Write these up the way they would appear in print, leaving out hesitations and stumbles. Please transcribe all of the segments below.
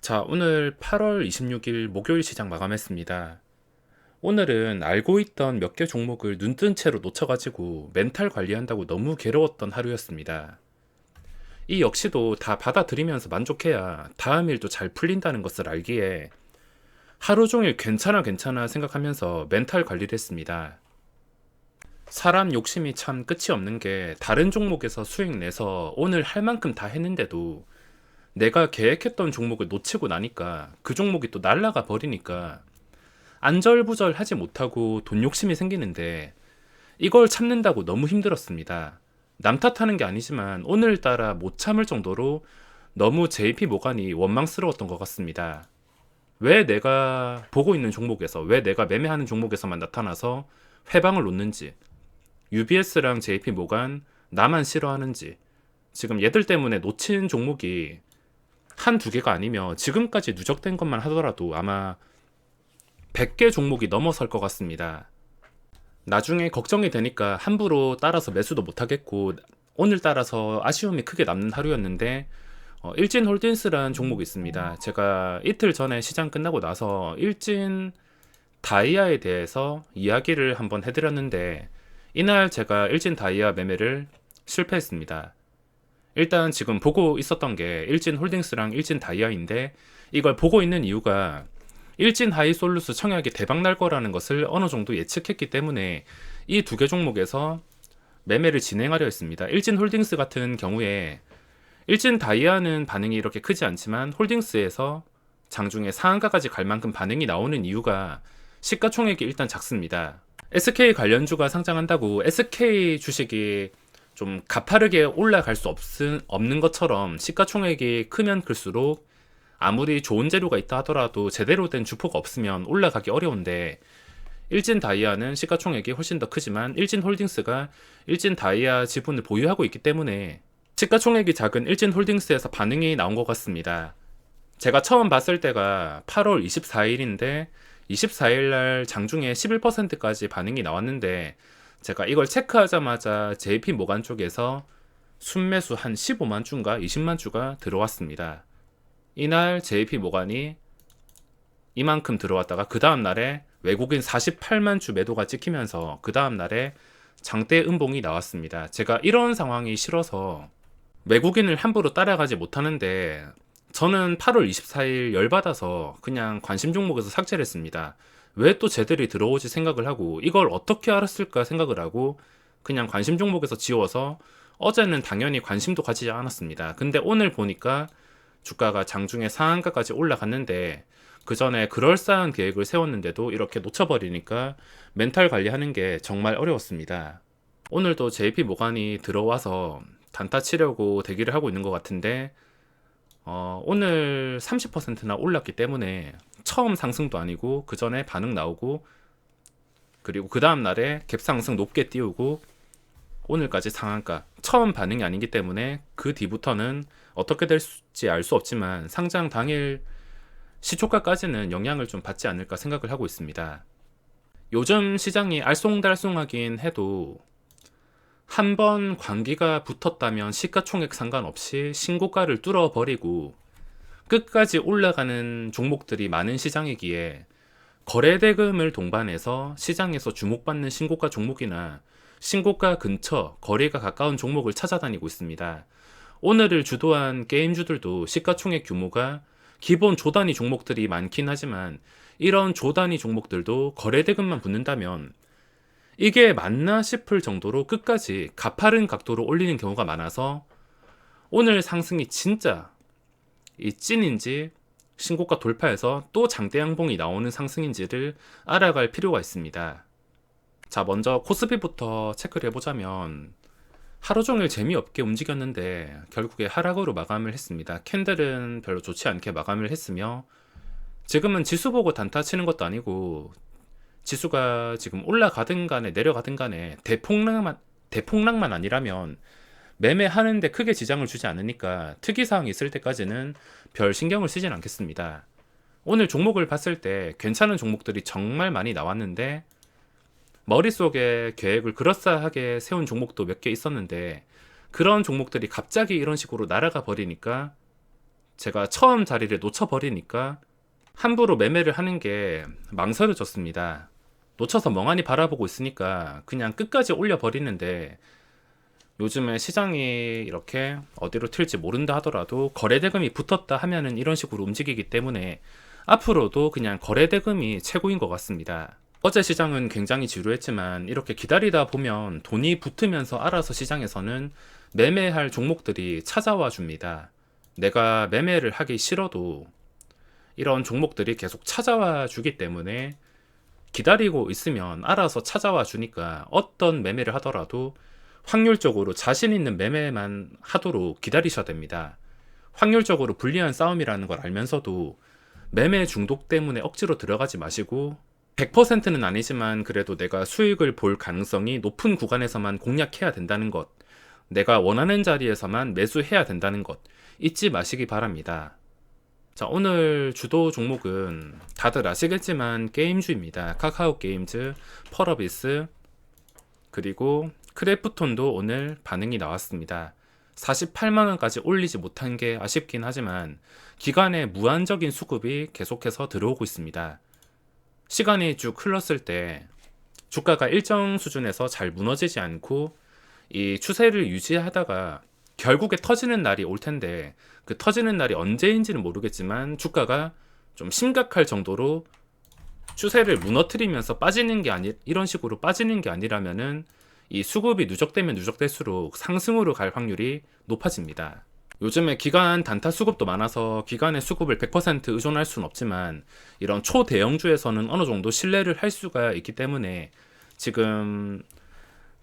자, 오늘 8월 26일 목요일 시장 마감했습니다. 오늘은 알고 있던 몇 개 종목을 눈뜬 채로 놓쳐가지고 멘탈 관리한다고 너무 괴로웠던 하루였습니다. 이 역시도 다 받아들이면서 만족해야 다음 일도 잘 풀린다는 것을 알기에 하루 종일 괜찮아 괜찮아 생각하면서 멘탈 관리를 했습니다. 사람 욕심이 참 끝이 없는 게 다른 종목에서 수익 내서 오늘 할 만큼 다 했는데도 내가 계획했던 종목을 놓치고 나니까 그 종목이 또 날아가 버리니까 안절부절하지 못하고 돈 욕심이 생기는데 이걸 참는다고 너무 힘들었습니다. 남 탓하는 게 아니지만 오늘따라 못 참을 정도로 너무 JP 모간이 원망스러웠던 것 같습니다. 왜 내가 보고 있는 종목에서, 왜 내가 매매하는 종목에서만 나타나서 회방을 놓는지, UBS랑 JP 모간 나만 싫어하는지, 지금 얘들 때문에 놓친 종목이 한두 개가 아니며 지금까지 누적된 것만 하더라도 아마 100개 종목이 넘어설 것 같습니다. 나중에 걱정이 되니까 함부로 따라서 매수도 못하겠고 오늘 따라서 아쉬움이 크게 남는 하루였는데 일진홀딩스라는 종목이 있습니다. 제가 이틀 전에 시장 끝나고 나서 일진 다이아에 대해서 이야기를 한번 해드렸는데 이날 제가 일진 다이아 매매를 실패했습니다. 일단 지금 보고 있었던 게 일진 홀딩스랑 일진 다이아인데 이걸 보고 있는 이유가 일진 하이솔루스 청약이 대박 날 거라는 것을 어느 정도 예측했기 때문에 이 두 개 종목에서 매매를 진행하려 했습니다. 일진 홀딩스 같은 경우에 일진 다이아는 반응이 이렇게 크지 않지만 홀딩스에서 장중에 상한가까지 갈 만큼 반응이 나오는 이유가 시가총액이 일단 작습니다. SK 관련주가 상장한다고 SK 주식이 좀 가파르게 올라갈 수 없는 것처럼 시가총액이 크면 클수록 아무리 좋은 재료가 있다 하더라도 제대로 된 주포가 없으면 올라가기 어려운데 일진 다이아는 시가총액이 훨씬 더 크지만 일진 홀딩스가 일진 다이아 지분을 보유하고 있기 때문에 시가총액이 작은 일진 홀딩스에서 반응이 나온 것 같습니다. 제가 처음 봤을 때가 8월 24일인데 24일 날 장중에 11%까지 반응이 나왔는데 제가 이걸 체크하자마자 JP 모간 쪽에서 순매수 한 15만 주인가 20만 주가 들어왔습니다. 이날 JP 모간이 이만큼 들어왔다가 그 다음 날에 외국인 48만 주 매도가 찍히면서 그 다음 날에 장대 음봉이 나왔습니다. 제가 이런 상황이 싫어서 외국인을 함부로 따라가지 못하는데 저는 8월 24일 열받아서 그냥 관심 종목에서 삭제를 했습니다. 왜 또 쟤들이 들어오지 생각을 하고 이걸 어떻게 알았을까 생각을 하고 그냥 관심 종목에서 지워서 어제는 당연히 관심도 가지지 않았습니다. 근데 오늘 보니까 주가가 장중에 상한가까지 올라갔는데 그 전에 그럴싸한 계획을 세웠는데도 이렇게 놓쳐버리니까 멘탈 관리하는 게 정말 어려웠습니다. 오늘도 JP 모간이 들어와서 단타 치려고 대기를 하고 있는 것 같은데 오늘 30%나 올랐기 때문에 처음 상승도 아니고 그 전에 반응 나오고 그리고 그 다음 날에 갭 상승 높게 띄우고 오늘까지 상한가 처음 반응이 아니기 때문에 그 뒤부터는 어떻게 될지 알 수 없지만 상장 당일 시초가까지는 영향을 좀 받지 않을까 생각을 하고 있습니다. 요즘 시장이 알쏭달쏭하긴 해도 한번 관기가 붙었다면 시가총액 상관없이 신고가를 뚫어버리고 끝까지 올라가는 종목들이 많은 시장이기에 거래대금을 동반해서 시장에서 주목받는 신고가 종목이나 신고가 근처 거래가 가까운 종목을 찾아다니고 있습니다. 오늘을 주도한 게임주들도 시가총액 규모가 기본 조단위 종목들이 많긴 하지만 이런 조단위 종목들도 거래대금만 붙는다면 이게 맞나 싶을 정도로 끝까지 가파른 각도로 올리는 경우가 많아서 오늘 상승이 진짜 이 찐인지 신고가 돌파해서 또 장대 양봉이 나오는 상승인지를 알아갈 필요가 있습니다. 자, 먼저 코스피부터 체크를 해보자면 하루 종일 재미없게 움직였는데 결국에 하락으로 마감을 했습니다. 캔들은 별로 좋지 않게 마감을 했으며 지금은 지수 보고 단타 치는 것도 아니고 지수가 지금 올라가든 간에 내려가든 간에 대폭락만 아니라면 매매하는데 크게 지장을 주지 않으니까 특이사항이 있을 때까지는 별 신경을 쓰진 않겠습니다. 오늘 종목을 봤을 때 괜찮은 종목들이 정말 많이 나왔는데 머릿속에 계획을 그럴싸하게 세운 종목도 몇 개 있었는데 그런 종목들이 갑자기 이런 식으로 날아가 버리니까 제가 처음 자리를 놓쳐버리니까 함부로 매매를 하는 게 망설여졌습니다. 놓쳐서 멍하니 바라보고 있으니까 그냥 끝까지 올려버리는데, 요즘에 시장이 이렇게 어디로 튈지 모른다 하더라도 거래대금이 붙었다 하면은 이런 식으로 움직이기 때문에 앞으로도 그냥 거래대금이 최고인 것 같습니다. 어제 시장은 굉장히 지루했지만 이렇게 기다리다 보면 돈이 붙으면서 알아서 시장에서는 매매할 종목들이 찾아와 줍니다. 내가 매매를 하기 싫어도 이런 종목들이 계속 찾아와 주기 때문에 기다리고 있으면 알아서 찾아와 주니까 어떤 매매를 하더라도 확률적으로 자신 있는 매매만 하도록 기다리셔야 됩니다. 확률적으로 불리한 싸움이라는 걸 알면서도 매매 중독 때문에 억지로 들어가지 마시고, 100%는 아니지만 그래도 내가 수익을 볼 가능성이 높은 구간에서만 공략해야 된다는 것, 내가 원하는 자리에서만 매수해야 된다는 것 잊지 마시기 바랍니다. 자, 오늘 주도 종목은 다들 아시겠지만 게임주입니다. 카카오 게임즈, 펄어비스, 그리고 크래프톤도 오늘 반응이 나왔습니다. 48만원까지 올리지 못한 게 아쉽긴 하지만 기간에 무한적인 수급이 계속해서 들어오고 있습니다. 시간이 쭉 흘렀을 때 주가가 일정 수준에서 잘 무너지지 않고 이 추세를 유지하다가 결국에 터지는 날이 올 텐데, 그 터지는 날이 언제인지는 모르겠지만 주가가 좀 심각할 정도로 추세를 무너뜨리면서 빠지는 게 이런 식으로 빠지는 게 아니라면은 이 수급이 누적되면 누적될수록 상승으로 갈 확률이 높아집니다. 요즘에 기관 단타 수급도 많아서 기관의 수급을 100% 의존할 수는 없지만 이런 초대형주에서는 어느 정도 신뢰를 할 수가 있기 때문에 지금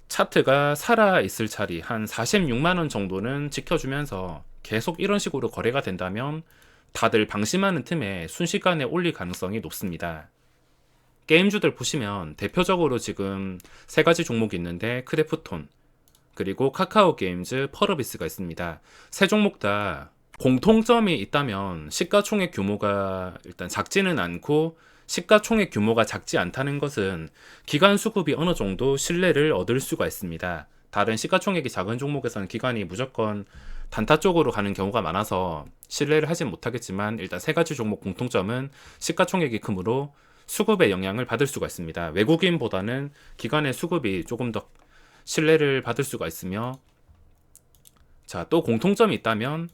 차트가 살아있을 자리 한 46만원 정도는 지켜주면서 계속 이런 식으로 거래가 된다면 다들 방심하는 틈에 순식간에 올릴 가능성이 높습니다. 게임주들 보시면 대표적으로 지금 세 가지 종목이 있는데 크래프톤, 그리고 카카오 게임즈, 펄어비스가 있습니다. 세 종목 다 공통점이 있다면 시가총액 규모가 일단 작지는 않고, 시가총액 규모가 작지 않다는 것은 기관 수급이 어느 정도 신뢰를 얻을 수가 있습니다. 다른 시가총액이 작은 종목에서는 기관이 무조건 단타 쪽으로 가는 경우가 많아서 신뢰를 하진 못하겠지만, 일단 세 가지 종목 공통점은 시가총액이 크므로 수급의 영향을 받을 수가 있습니다. 외국인보다는 기관의 수급이 조금 더 신뢰를 받을 수가 있으며, 자, 또 공통점이 있다면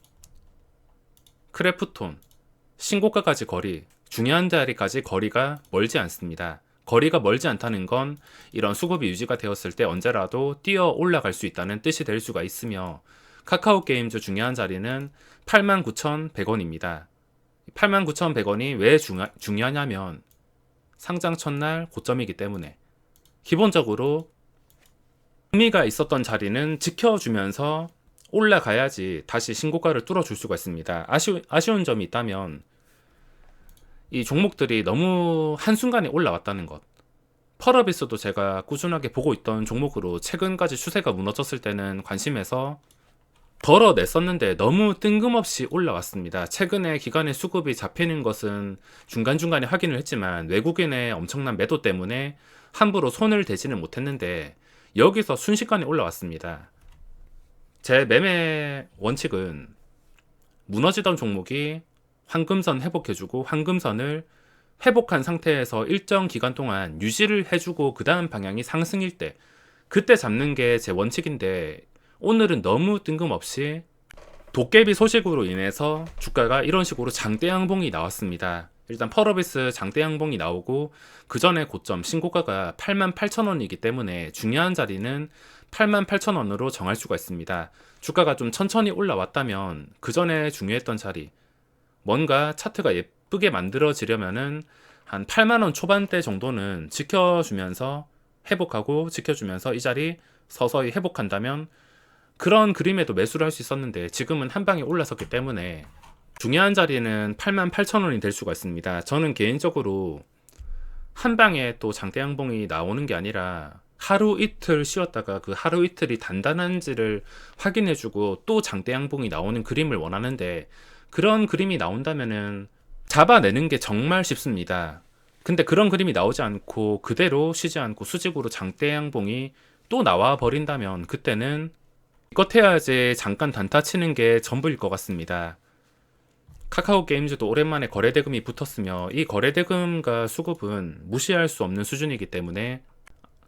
크래프톤, 신고가까지 거리, 중요한 자리까지 거리가 멀지 않습니다. 거리가 멀지 않다는 건 이런 수급이 유지가 되었을 때 언제라도 뛰어 올라갈 수 있다는 뜻이 될 수가 있으며, 카카오 게임즈 중요한 자리는 89,100원입니다. 89,100원이 왜 중요하냐면 상장 첫날 고점이기 때문에 기본적으로 흥미가 있었던 자리는 지켜주면서 올라가야지 다시 신고가를 뚫어줄 수가 있습니다. 아쉬운 점이 있다면 이 종목들이 너무 한순간에 올라왔다는 것. 펄어비스도 제가 꾸준하게 보고 있던 종목으로 최근까지 추세가 무너졌을 때는 관심해서 덜어냈었는데 너무 뜬금없이 올라왔습니다. 최근에 기관의 수급이 잡히는 것은 중간중간에 확인을 했지만 외국인의 엄청난 매도 때문에 함부로 손을 대지는 못했는데 여기서 순식간에 올라왔습니다. 제 매매 원칙은 무너지던 종목이 황금선 회복해주고, 황금선을 회복한 상태에서 일정 기간 동안 유지를 해주고 그 다음 방향이 상승일 때 그때 잡는 게 제 원칙인데, 오늘은 너무 뜬금없이 도깨비 소식으로 인해서 주가가 이런 식으로 장대 양봉이 나왔습니다. 일단 펄어비스 장대 양봉이 나오고 그 전에 고점 신고가가 88,000원이기 때문에 중요한 자리는 88,000원으로 정할 수가 있습니다. 주가가 좀 천천히 올라왔다면 그 전에 중요했던 자리, 뭔가 차트가 예쁘게 만들어지려면은 한 8만원 초반대 정도는 지켜주면서 회복하고, 지켜주면서 이 자리 서서히 회복한다면 그런 그림에도 매수를 할 수 있었는데, 지금은 한 방에 올라섰기 때문에 중요한 자리는 88,000원이 될 수가 있습니다. 저는 개인적으로 한 방에 또 장대 양봉이 나오는 게 아니라 하루 이틀 쉬었다가 그 하루 이틀이 단단한지를 확인해주고 또 장대 양봉이 나오는 그림을 원하는데, 그런 그림이 나온다면은 잡아내는 게 정말 쉽습니다. 근데 그런 그림이 나오지 않고 그대로 쉬지 않고 수직으로 장대 양봉이 또 나와 버린다면 그때는 기껏 해야지 잠깐 단타 치는 게 전부일 것 같습니다. 카카오 게임즈도 오랜만에 거래대금이 붙었으며 이 거래대금과 수급은 무시할 수 없는 수준이기 때문에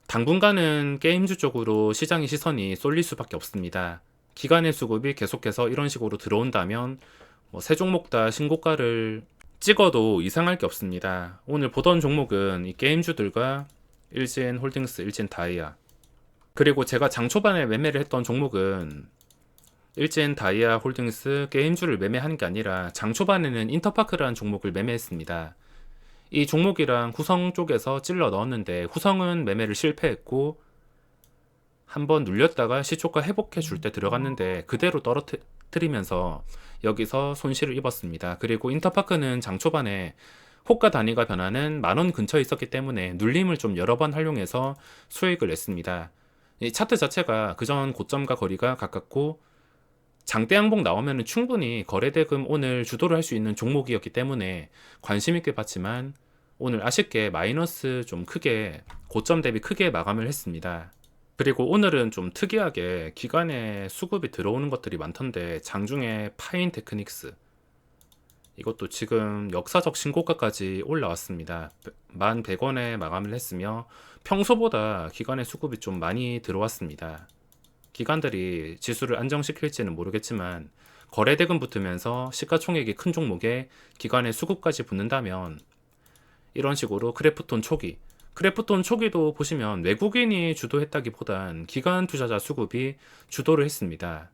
당분간은 게임주 쪽으로 시장의 시선이 쏠릴 수밖에 없습니다. 기관의 수급이 계속해서 이런 식으로 들어온다면 세 종목 다 신고가를 찍어도 이상할 게 없습니다. 오늘 보던 종목은 이 게임주들과 일진홀딩스, 일진다이아, 그리고 제가 장 초반에 매매를 했던 종목은 일진다이아 홀딩스 게임주를 매매한 게 아니라 장 초반에는 인터파크라는 종목을 매매했습니다. 이 종목이랑 후성 쪽에서 찔러 넣었는데 후성은 매매를 실패했고 한번 눌렸다가 시초가 회복해 줄 때 들어갔는데 그대로 떨어뜨리면서 여기서 손실을 입었습니다. 그리고 인터파크는 장 초반에 호가 단위가 변하는 10,000원 근처에 있었기 때문에 눌림을 좀 여러 번 활용해서 수익을 냈습니다. 이 차트 자체가 그전 고점과 거리가 가깝고 장대 양봉 나오면 충분히 거래대금 오늘 주도를 할 수 있는 종목이었기 때문에 관심 있게 봤지만 오늘 아쉽게 마이너스 좀 크게 고점 대비 크게 마감을 했습니다. 그리고 오늘은 좀 특이하게 기관에 수급이 들어오는 것들이 많던데 장중에 파인 테크닉스 이것도 지금 역사적 신고가까지 올라왔습니다. 11,100원에 마감을 했으며 평소보다 기관의 수급이 좀 많이 들어왔습니다. 기관들이 지수를 안정시킬지는 모르겠지만 거래대금 붙으면서 시가총액이 큰 종목에 기관의 수급까지 붙는다면 이런 식으로 크래프톤 초기도 보시면 외국인이 주도했다기보단 기관 투자자 수급이 주도를 했습니다.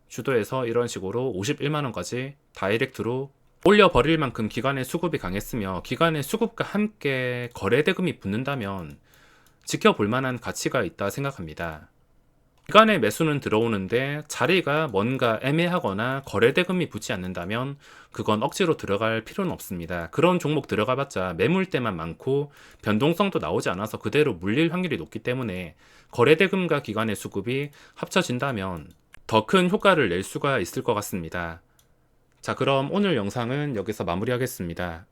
주도해서 이런 식으로 51만원까지 다이렉트로 올려버릴 만큼 기관의 수급이 강했으며 기관의 수급과 함께 거래대금이 붙는다면 지켜볼 만한 가치가 있다 생각합니다. 기관의 매수는 들어오는데 자리가 뭔가 애매하거나 거래대금이 붙지 않는다면 그건 억지로 들어갈 필요는 없습니다. 그런 종목 들어가봤자 매물대만 많고 변동성도 나오지 않아서 그대로 물릴 확률이 높기 때문에 거래대금과 기관의 수급이 합쳐진다면 더 큰 효과를 낼 수가 있을 것 같습니다. 자, 그럼 오늘 영상은 여기서 마무리하겠습니다.